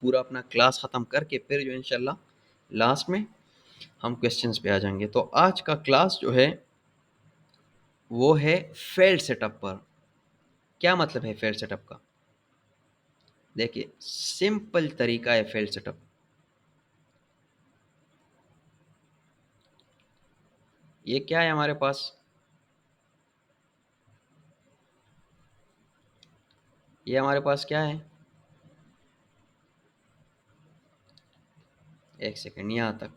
पूरा अपना क्लास ख़त्म करके फिर जो इंशाल्लाह लास्ट में हम क्वेश्चंस पे आ जाएंगे। तो आज का क्लास जो है वो है फेल्ड सेटअप पर। क्या मतलब है फेल्ड सेटअप का? देखिए, सिंपल तरीका है फेल्ड सेटअप। ये क्या है हमारे पास? ये हमारे पास क्या है? एक सेकेंड, यहाँ तक।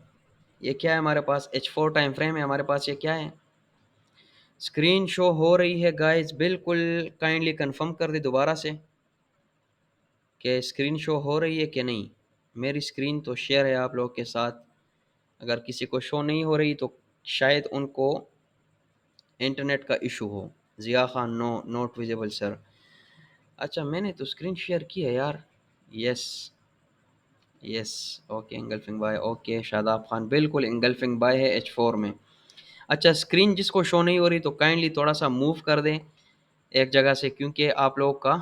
ये क्या है हमारे पास? H4 टाइम फ्रेम है हमारे पास। ये क्या है? स्क्रीन शो हो रही है गाइस? बिल्कुल, काइंडली कंफर्म कर दे दोबारा से कि स्क्रीन शो हो रही है कि नहीं। मेरी स्क्रीन तो शेयर है आप लोग के साथ। अगर किसी को शो नहीं हो रही तो शायद उनको इंटरनेट का इशू हो। Zia Khan, no not visible sir. अच्छा, मैंने तो स्क्रीन शेयर की है यार। Yes, yes, okay. Engulfing buy, okay. Shadab Khan, बिल्कुल इंगल्फिंग बाय है H4 में। अच्छा, स्क्रीन जिसको शो नहीं हो रही तो काइंडली थोड़ा सा मूव कर दें एक जगह से, क्योंकि आप लोगों का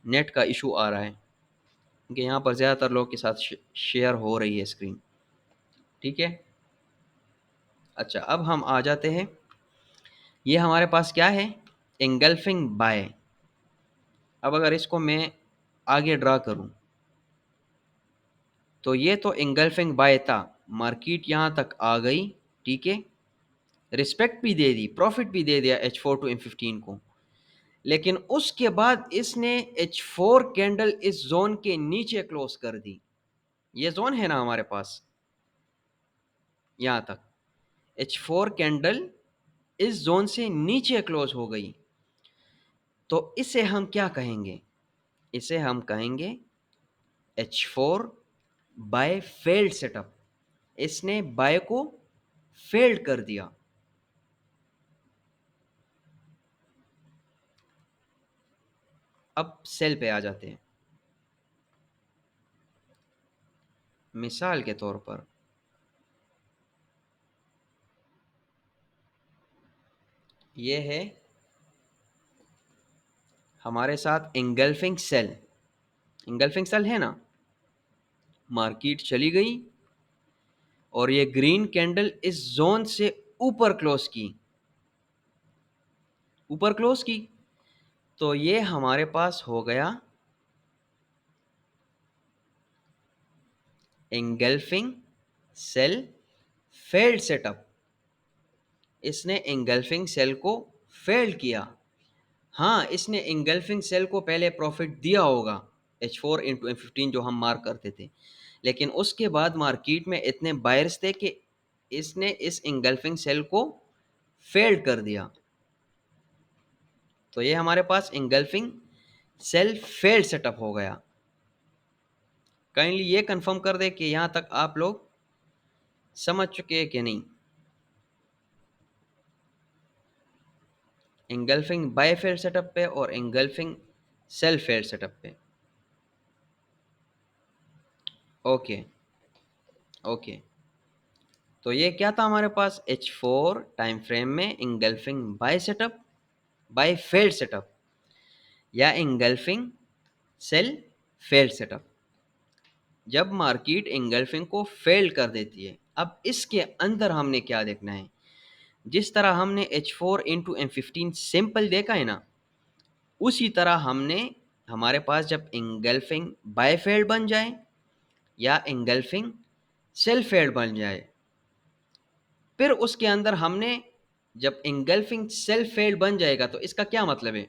नेट का इशू आ रहा है, क्योंकि यहाँ पर ज़्यादातर लोग के साथ शेयर हो रही है स्क्रीन। ठीक है। अच्छा, अब हम आ जाते हैं। ये हमारे पास क्या है? Engulfing buy. अब अगर इसको मैं आगे ड्रा करूं तो ये तो एंगल्फिंग बाय था। मार्केट यहाँ तक आ गई, ठीक है। रिस्पेक्ट भी दे दी, प्रॉफिट भी दे दिया H4 टू M15 को। लेकिन उसके बाद इसने H4 कैंडल इस जोन के नीचे क्लोज कर दी। ये जोन है ना हमारे पास, यहाँ तक। H4 कैंडल इस जोन से नीचे क्लोज हो गई, तो इसे हम क्या कहेंगे? इसे हम कहेंगे H4 बाय फेल्ड सेटअप। इसने बाय को फेल्ड कर दिया। अब सेल पे आ जाते हैं। मिसाल के तौर पर ये है हमारे साथ इंगल्फिंग सेल। इंगल्फिंग सेल है ना। मार्केट चली गई और ये ग्रीन कैंडल इस जोन से ऊपर क्लोज की, ऊपर क्लोज की। तो ये हमारे पास हो गया एंगल्फिंग सेल फेल्ड सेटअप। इसने एंगल्फिंग सेल को फेल्ड किया। हाँ, इसने एंगल्फिंग सेल को पहले प्रॉफिट दिया होगा H4 इंटू M15 जो हम मार्क करते थे, लेकिन उसके बाद मार्केट में इतने बायर्स थे कि इसने इस एंगल्फिंग सेल को फेल्ड कर दिया। तो ये हमारे पास एंगल्फिंग सेल फेल्ड सेटअप हो गया। काइंडली ये कंफर्म कर दे कि यहाँ तक आप लोग समझ चुके हैं कि नहीं। एंगल्फिंग बाय फेल्ड सेटअप पे और एंगल्फिंग सेल फेल्ड सेटअप पे। Okay, okay. तो ये क्या था हमारे पास? H4 टाइम फ्रेम में engulfing buy setup, buy failed setup, या एंगल्फिंग सेल फेल्ड सेटअप। जब मार्केट एंगल्फिंग को फेल्ड कर देती है, अब इसके अंदर हमने क्या देखना है? जिस तरह हमने H4 इंटू M15 सिंपल देखा है ना, उसी तरह हमने हमारे पास जब एंगल्फिंग बाय फेल्ड बन जाए या एंगल्फिंग सेल फेल्ड बन जाए, फिर उसके अंदर हमने जब एंगल्फिंग सेल फेल्ड बन जाएगा तो इसका क्या मतलब है?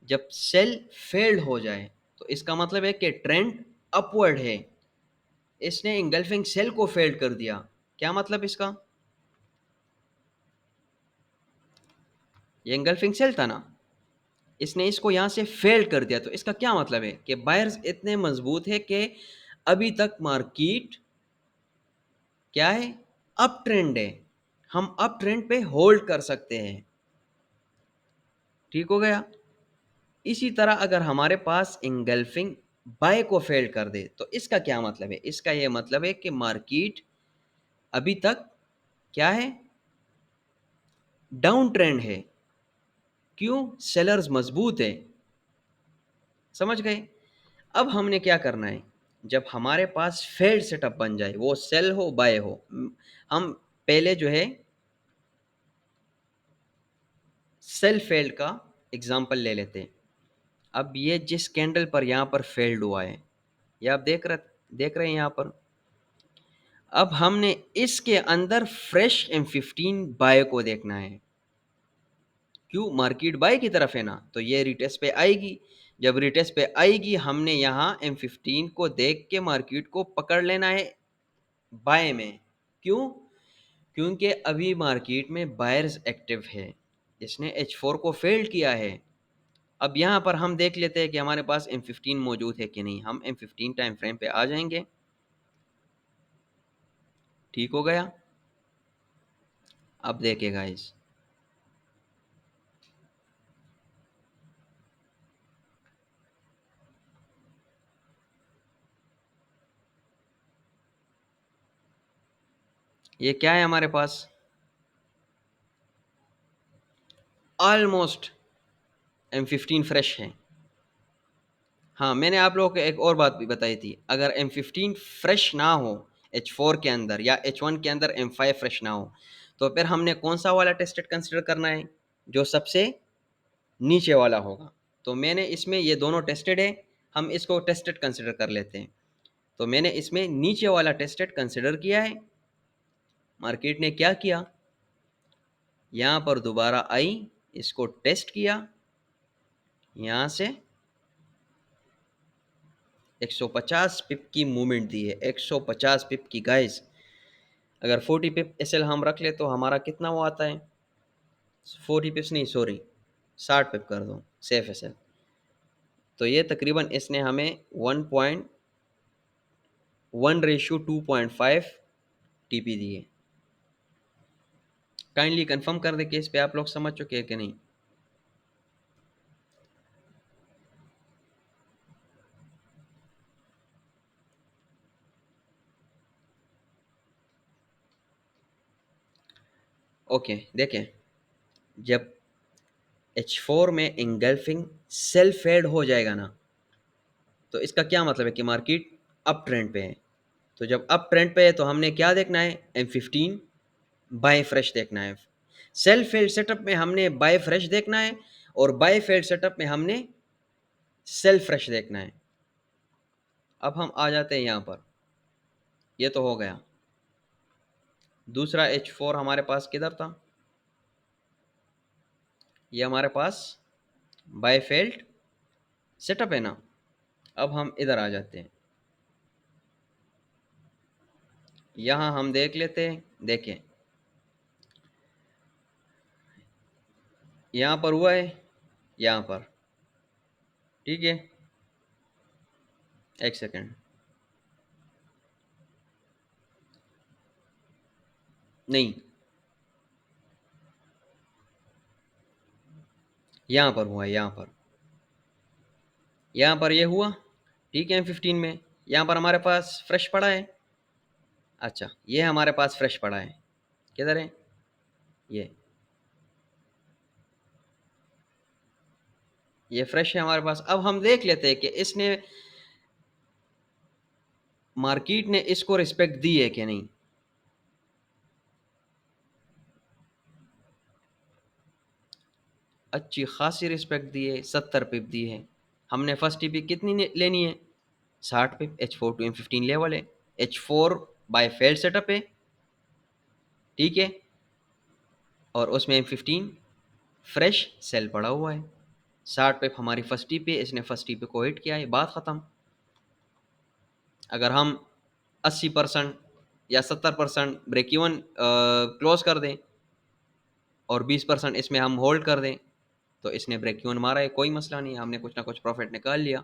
जब सेल फेल्ड हो जाए तो इसका मतलब है कि ट्रेंड अपवर्ड है। इसने एंगल्फिंग सेल को फेल्ड कर दिया। क्या मतलब इसका? ये एंगल्फिंग सेल था ना, इसने इसको यहां से फेल्ड कर दिया। तो इसका क्या मतलब है? कि बायर्स इतने मजबूत है कि अभी तक मार्केट क्या है? अप ट्रेंड है। हम अप ट्रेंड पे होल्ड कर सकते हैं। ठीक हो गया। इसी तरह अगर हमारे पास इंगल्फिंग बाय को फेल कर दे तो इसका क्या मतलब है? इसका यह मतलब है कि मार्केट अभी तक क्या है? डाउन ट्रेंड है। क्यों? सेलर्स मजबूत है। समझ गए? अब हमने क्या करना है, जब हमारे पास फेल्ड सेटअप बन जाए, वो सेल हो बाय हो, हम पहले जो है सेल फेल्ड का एग्जांपल ले लेते हैं। अब ये जिस कैंडल पर यहाँ पर फेल्ड हुआ है, ये आप देख रहे हैं यहाँ पर। अब हमने इसके अंदर फ्रेश M15 बाय को देखना है। क्यों? मार्केट बाय की तरफ है ना, तो ये रिटेस्ट पे आएगी। जब रिटेस्ट पे आएगी, हमने यहाँ M15 को देख के मार्केट को पकड़ लेना है बाय में। क्यों? क्योंकि अभी मार्केट में बायर्स एक्टिव है, इसने H4 को फेल्ड किया है। अब यहाँ पर हम देख लेते हैं कि हमारे पास M15 मौजूद है कि नहीं। हम M15 टाइम फ्रेम पे आ जाएंगे। ठीक हो गया। अब देखिए गाइस, ये क्या है हमारे पास, ऑलमोस्ट M15 फ्रेश है। हाँ, मैंने आप लोगों को एक और बात भी बताई थी, अगर M15 फ्रेश ना हो H4 के अंदर या H1 के अंदर M5 फ्रेश ना हो, तो फिर हमने कौन सा वाला टेस्टेड कंसिडर करना है, जो सबसे नीचे वाला होगा। तो मैंने इसमें ये दोनों टेस्टेड है, हम इसको टेस्टेड कंसिडर कर लेते हैं। तो मैंने इसमें नीचे वाला टेस्टेड कंसिडर किया है। मार्केट ने क्या किया, यहाँ पर दोबारा आई, इसको टेस्ट किया, यहाँ से 150 पिप की मूवमेंट दी है, 150 पिप की गाइस। अगर 40 पिप एसएल हम रख ले तो हमारा कितना वो आता है, 40 पिप्स नहीं, सॉरी 60 पिप कर दो सेफ एसएल। तो ये तकरीबन इसने हमें 1.1:2.5 टीपी दी है। काइंडली कंफर्म कर दे कि इस पे आप लोग समझ चुके हैं कि नहीं। ओके, देखें, जब H4 में इंगल्फिंग सेल फेड हो जाएगा ना, तो इसका क्या मतलब है कि मार्केट अप ट्रेंड पे है। तो जब अप ट्रेंड पे है तो हमने क्या देखना है, M15 बाय फ्रेश देखना है। सेल फेल्ड सेटअप में हमने बाय फ्रेश देखना है, और बाय फेल्ड सेटअप में हमने सेल फ्रेश देखना है। अब हम आ जाते हैं यहाँ पर, ये तो हो गया। दूसरा H4 हमारे पास किधर था, ये हमारे पास बाय फेल्ड सेटअप है ना। अब हम इधर आ जाते हैं, यहाँ हम देख लेते हैं। देखें, यहाँ पर हुआ है, यहाँ पर, ठीक है। एक सेकेंड, नहीं, यहाँ पर हुआ है, यहाँ पर ये हुआ, ठीक है। M15 में यहाँ पर हमारे पास फ्रेश पड़ा है। अच्छा, ये हमारे पास फ्रेश पड़ा है, किधर है ये फ्रेश है हमारे पास। अब हम देख लेते हैं कि इसने, मार्केट ने इसको रिस्पेक्ट दी है कि नहीं। अच्छी खासी रिस्पेक्ट दी है, 70 पिप दी है। हमने फर्स्ट टीपी कितनी लेनी है, 60 पिप। H4 to M15 लेवल है, H4 बाय फेल्ड सेटअप है, ठीक है। और उसमें M15 फ्रेश सेल पड़ा हुआ है। 60 पिप हमारी फर्स्ट टीपी, इसने फर्स्ट टीपी को हिट किया है, बात ख़त्म। अगर हम 80% या 70% ब्रेक इवन क्लोज कर दें, और 20% इसमें हम होल्ड कर दें, तो इसने ब्रेक इवन मारा है, कोई मसला नहीं, हमने कुछ ना कुछ प्रॉफिट निकाल लिया।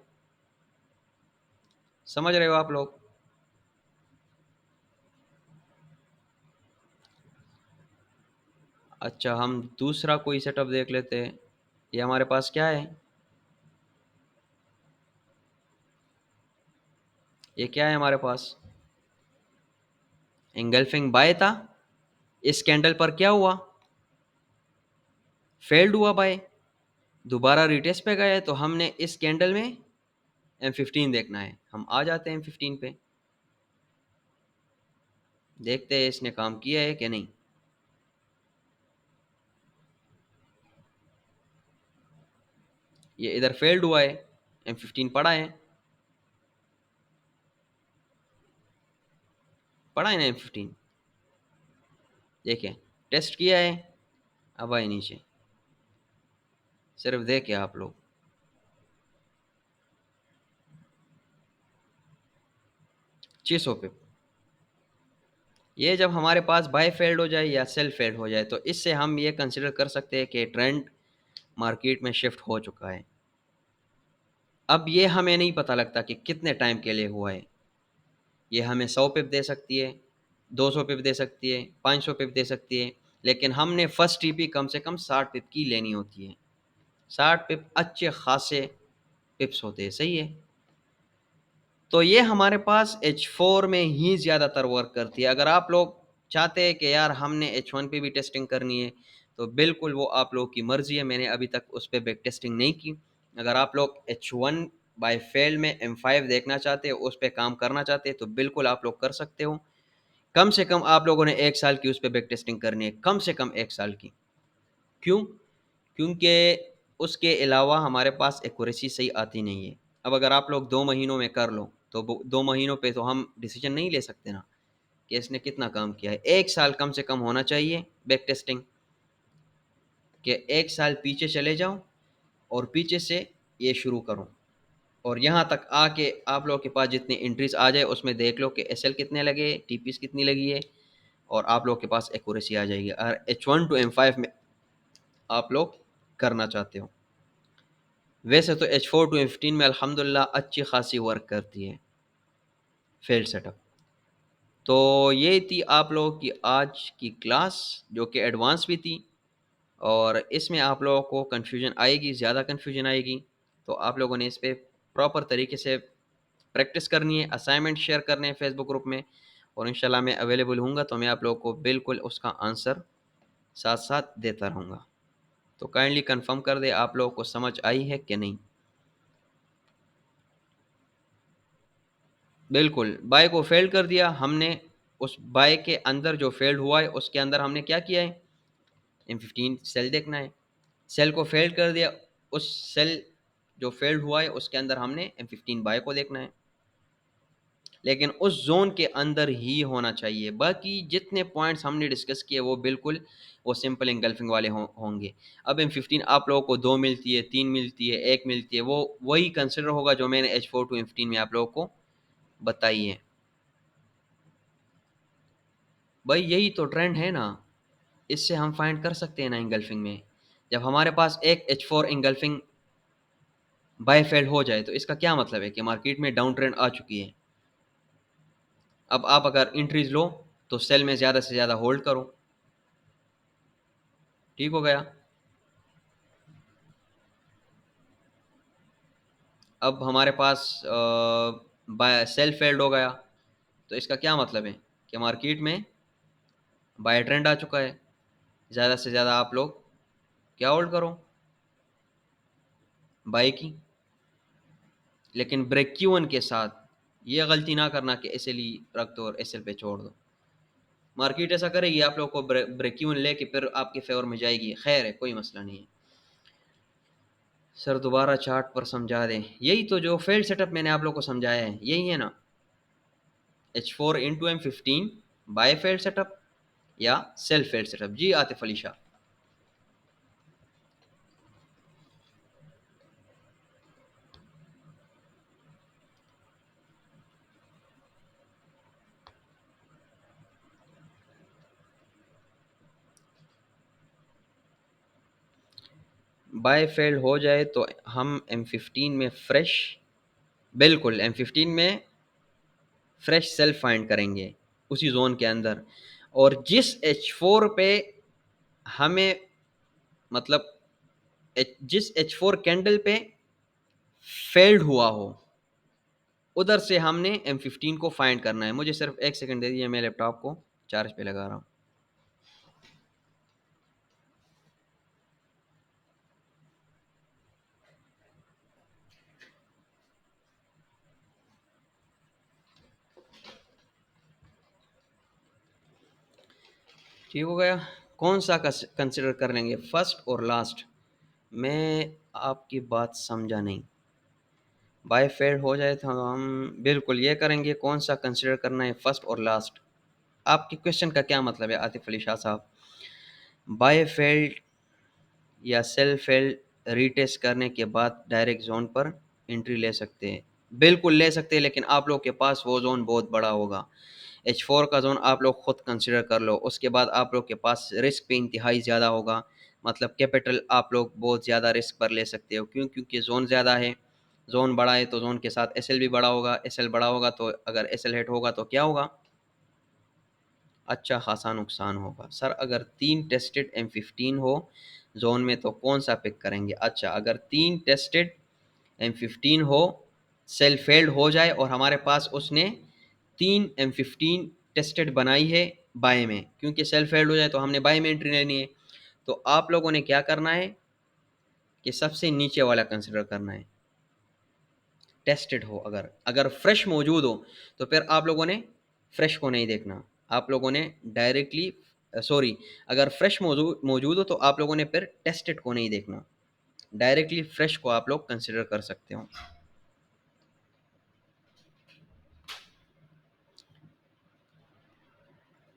समझ रहे हो आप लोग। अच्छा, हम दूसरा कोई सेटअप देख लेते हैं। ये हमारे पास क्या है, ये क्या है हमारे पास, एंगल्फिंग बाय था। इस कैंडल पर क्या हुआ, फेल्ड हुआ बाय, दोबारा रिटेस्ट पे गए, तो हमने इस कैंडल में M15 देखना है। हम आ जाते हैं M15 पे, देखते हैं इसने काम किया है कि नहीं। ये इधर फेल्ड हुआ है, M15 पड़ा है, पड़ा है ना M15। देखिए, टेस्ट किया है, अब आए नीचे, सिर्फ देखे आप लोग। 600 पे ये जब हमारे पास बाय फेल्ड हो जाए या सेल फेल्ड हो जाए, तो इससे हम ये कंसिडर कर सकते हैं कि ट्रेंड मार्केट में शिफ्ट हो चुका है। अब ये हमें नहीं पता लगता कि कितने टाइम के लिए हुआ है। ये हमें 100 पिप दे सकती है, 200 पिप दे सकती है, 500 पिप दे सकती है, लेकिन हमने फर्स्ट टीपी कम से कम 60 पिप की लेनी होती है। 60 पिप अच्छे खासे पिप्स होते हैं, सही है। तो ये हमारे पास H4 में ही ज़्यादातर वर्क करती है। अगर आप लोग चाहते हैं कि यार हमने H1 पे भी टेस्टिंग करनी है, तो बिल्कुल वो आप लोग की मर्ज़ी है, मैंने अभी तक उस पे बैक टेस्टिंग नहीं की। अगर आप लोग H1 बाय फेल में M5 देखना चाहते हो, उस पे काम करना चाहते हैं, तो बिल्कुल आप लोग कर सकते हो। कम से कम आप लोगों ने 1 साल की उस पे बैक टेस्टिंग करनी है, कम से कम 1 साल की। क्यों? क्योंकि उसके अलावा हमारे पास एक्यूरेसी सही आती नहीं है। अब अगर आप लोग 2 महीनों में कर लो, तो 2 महीनों पे तो हम डिसीजन नहीं ले सकते ना कि इसने कितना काम किया है। 1 साल कम से कम होना चाहिए बैक टेस्टिंग, कि 1 साल पीछे चले जाओ और पीछे से ये शुरू करो, और यहाँ तक आके आप लोगों के पास जितनी एंट्रीज आ जाए उसमें देख लो कि एसएल कितने लगे, टीपीस कितनी लगी है, और आप लोगों के पास एक्यूरेसी आ जाएगी अगर H1 टू M5 में आप लोग करना चाहते हो। वैसे तो H4 टू M15 में अल्हम्दुलिल्लाह अच्छी खासी वर्क करती है फील्ड सेटअप। तो ये थी आप लोगों की आज की क्लास, जो कि एडवांस भी थी, और इसमें आप लोगों को कन्फ्यूजन आएगी, ज़्यादा कन्फ्यूजन आएगी। तो आप लोगों ने इस पे प्रॉपर तरीके से प्रैक्टिस करनी है, असाइनमेंट शेयर करने हैं फेसबुक ग्रुप में, और इंशाल्लाह मैं अवेलेबल हूँगा, तो मैं आप लोगों को बिल्कुल उसका आंसर साथ साथ देता रहूँगा। तो काइंडली कंफर्म कर दे आप लोगों को समझ आई है कि नहीं। बिल्कुल, बाय को फेल्ड कर दिया हमने, उस बाय के अंदर जो फेल्ड हुआ है उसके अंदर हमने क्या किया है, M15 सेल देखना है। सेल को फेल्ड कर दिया, उस सेल जो फेल्ड हुआ है उसके अंदर हमने M15 बाय को देखना है, लेकिन उस जोन के अंदर ही होना चाहिए। बाकी जितने पॉइंट्स हमने डिस्कस किए वो बिल्कुल वो सिंपल इंगल्फिंग वाले होंगे। अब M15 आप लोगों को 2 मिलती है, 3 मिलती है, 1 मिलती है, वो वही कंसिडर होगा जो मैंने H4 टू M15 में आप लोगों को बताई है। भाई यही तो ट्रेंड है ना, इससे हम फाइंड कर सकते हैं ना इंगल्फिंग में। जब हमारे पास एक H4 इंगल्फिंग बाय फेल्ड हो जाए, तो इसका क्या मतलब है कि मार्केट में डाउन ट्रेंड आ चुकी है। अब आप अगर एंट्रीज लो, तो सेल में ज़्यादा से ज़्यादा होल्ड करो, ठीक हो गया। अब हमारे पास बाय सेल फेल्ड हो गया, तो इसका क्या मतलब है कि मार्केट में बाय ट्रेंड आ चुका है। ज़्यादा से ज़्यादा आप लोग क्या होल्ड करो, बाय की। लेकिन ब्रेक क्यू के साथ ये गलती ना करना कि एस एल ही रख दो और एस एल पे छोड़ दो। मार्केट ऐसा करेगी, आप लोग को ब्रेक क्यू लेके फिर आपके फेवर में जाएगी, खैर है, कोई मसला नहीं है। सर दोबारा चार्ट पर समझा दें, यही तो जो फेल्ड सेटअप मैंने आप लोग को समझाया है, यही है ना। H4 into M15 buy failed setup या सेल्फ फेल्ड सेटअप। जी आतिफ अली शाह। बाय फेल्ड हो जाए तो हम M15 में फ्रेश, बिल्कुल M15 में फ्रेश सेल्फ फाइंड करेंगे उसी जोन के अंदर। और जिस H4 पे हमें, मतलब जिस H4 कैंडल पे फेल्ड हुआ हो, उधर से हमने M15 को फाइंड करना है। मुझे सिर्फ 1 सेकंड दे दीजिए, मैं लैपटॉप को चार्ज पे लगा रहा हूँ। ठीक हो गया। कौन सा कंसिडर कर लेंगे, फर्स्ट और लास्ट? मैं आपकी बात समझा नहीं। बाय फेल्ड हो जाए तो हम बिल्कुल ये करेंगे। कौन सा कंसिडर करना है, फर्स्ट और लास्ट? आपकी क्वेश्चन का क्या मतलब है आतिफ अली शाह साहब? बाय फेल्ड या सेल फेल्ड रीटेस्ट करने के बाद डायरेक्ट जोन पर एंट्री ले सकते हैं? बिल्कुल ले सकते हैं, लेकिन आप लोग के पास वो जोन बहुत बड़ा होगा। H4 का जोन आप लोग खुद कंसिडर कर लो, उसके बाद आप लोग के पास रिस्क पे इंतहाई ज़्यादा होगा। मतलब कैपिटल आप लोग बहुत ज़्यादा रिस्क पर ले सकते हो, क्यों? क्योंकि जोन ज़्यादा है। जोन बड़ा है तो जोन के साथ एसएल भी बड़ा होगा, एसएल बड़ा होगा तो अगर एसएल हिट होगा तो क्या होगा? अच्छा खासा नुकसान होगा। सर अगर 3 टेस्टेड M15 हो जोन में तो कौन सा पिक करेंगे? अच्छा, अगर 3 टेस्टेड M15 हो, सेल फेल्ड हो जाए और हमारे पास उसने 3 M15 टेस्टेड बनाई है बाय में, क्योंकि सेल फेल्ड हो जाए तो हमने बाय में एंट्री लेनी है। तो आप लोगों ने क्या करना है कि सबसे नीचे वाला कंसिडर करना है, टेस्टेड हो। अगर अगर फ्रेश मौजूद हो तो फिर आप लोगों ने फ्रेश को नहीं देखना, आप लोगों ने डायरेक्टली, सॉरी, अगर फ्रेश मौजूद मौजूद हो तो आप लोगों ने फिर टेस्टेड को नहीं देखना, डायरेक्टली फ्रेश को आप लोग कंसिडर कर सकते हो।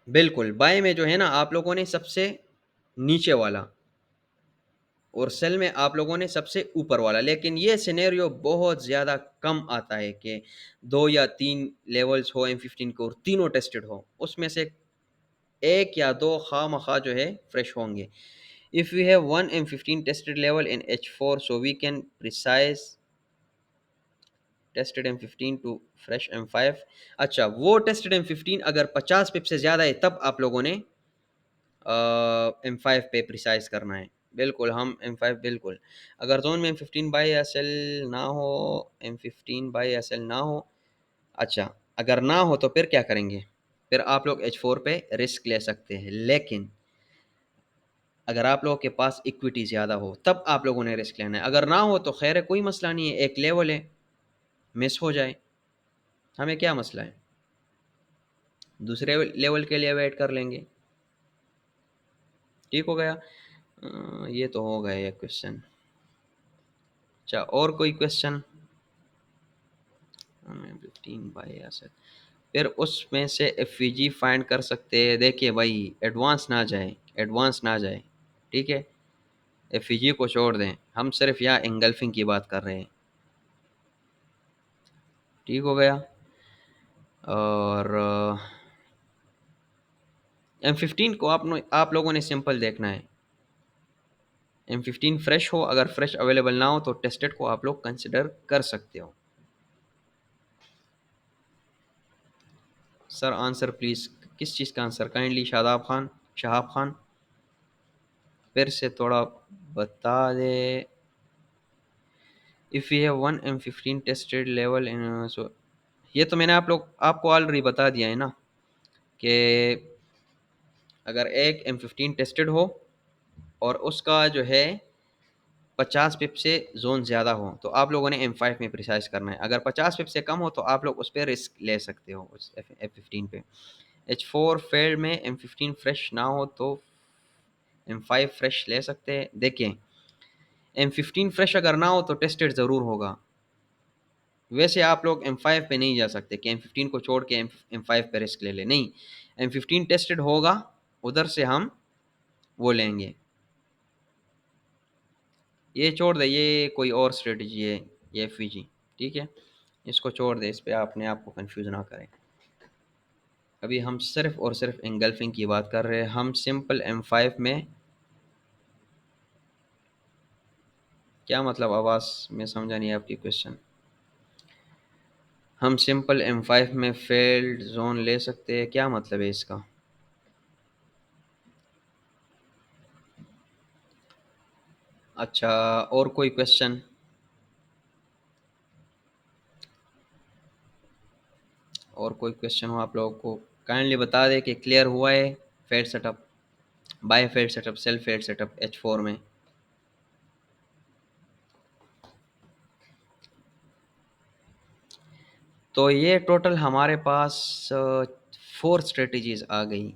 बिल्कुल, बाय में जो है ना आप लोगों ने सबसे नीचे वाला, और सेल में आप लोगों ने सबसे ऊपर वाला। लेकिन ये सिनेरियो बहुत ज़्यादा कम आता है कि 2 या 3 लेवल्स हो M15 के और तीनों टेस्टेड हो, उसमें से 1 या 2 खामखा जो है फ्रेश होंगे। If we have 1 M15 tested level in H4 so we can precise tested M15 to fresh M5। अच्छा, वो टेस्टेड M15 अगर 50 पिप से ज़्यादा है तब आप लोगों ने M5 पे प्रिसाइज करना है। बिल्कुल, हम M5 बिल्कुल। अगर जोन में M15 बाई एस एल ना हो, M15 बाई एस एल ना हो, अच्छा अगर ना हो तो फिर क्या करेंगे? फिर आप लोग H4 पे रिस्क ले सकते हैं। लेकिन अगर आप लोगों के पास इक्विटी ज़्यादा हो तब आप लोगों ने रिस्क लेना है। अगर ना हो तो खैर है, कोई मसला नहीं है, एक लेवल है, मिस हो जाए हमें क्या मसला है, दूसरे लेवल के लिए वेट कर लेंगे। ठीक हो गया। ये तो हो गया ये क्वेश्चन। अच्छा, और कोई क्वेश्चन? 15 बाई एस, फिर उसमें से एफ जी फाइंड कर सकते हैं। देखिए भाई, एडवांस ना जाए, एडवांस ना जाए, ठीक है? एफ जी को छोड़ दें, हम सिर्फ यहाँ एंगल्फिंग की बात कर रहे हैं। ठीक हो गया। और M15 को आप लोगों ने सिंपल देखना है। M15 फ्रेश हो, अगर फ्रेश अवेलेबल ना हो तो टेस्टेड को आप लोग कंसिडर कर सकते हो। सर आंसर प्लीज़, किस चीज़ का आंसर? काइंडली शादाब खान, शहाब खान, फिर से थोड़ा बता दे। If you have 1 M15 tested level in, so ये तो मैंने आपको ऑलरेडी बता दिया है ना कि अगर एक M15 टेस्टेड हो और उसका जो है 50 पिप से जोन ज़्यादा हो तो आप लोगों ने M5 में प्रिसाइज करना है। अगर 50 पिप से कम हो तो आप लोग उस पर रिस्क ले सकते हो, उस F15 पे। H4 फेल्ड में M15 फ्रेश ना हो तो M5 फ्रेश ले सकते हैं। देखिए, M15 फ्रेश अगर ना हो तो टेस्टेड ज़रूर होगा। वैसे आप लोग M5 पे नहीं जा सकते कि M15 को छोड़ के M5 पे रिस्क ले ले, नहीं। M15 टेस्टेड होगा, उधर से हम वो लेंगे। ये छोड़ दे, ये कोई और स्ट्रेटजी है, ये FVG, ठीक है? इसको छोड़ दे, इस पे अपने आप को कंफ्यूज ना करें। अभी हम सिर्फ और सिर्फ एंगल्फिंग की बात कर रहे हैं। हम सिंपल M5 में, क्या मतलब आवाज़ में समझा नहीं आपकी क्वेश्चन। हम सिंपल M5 में फेल्ड जोन ले सकते हैं, क्या मतलब है इसका? अच्छा, और कोई क्वेश्चन? और कोई क्वेश्चन हो आप लोगों को, काइंडली बता दें कि क्लियर हुआ है failed setup, buy failed setup, self failed setup H4 में। तो ये टोटल हमारे पास 4 स्ट्रेटजीज आ गई।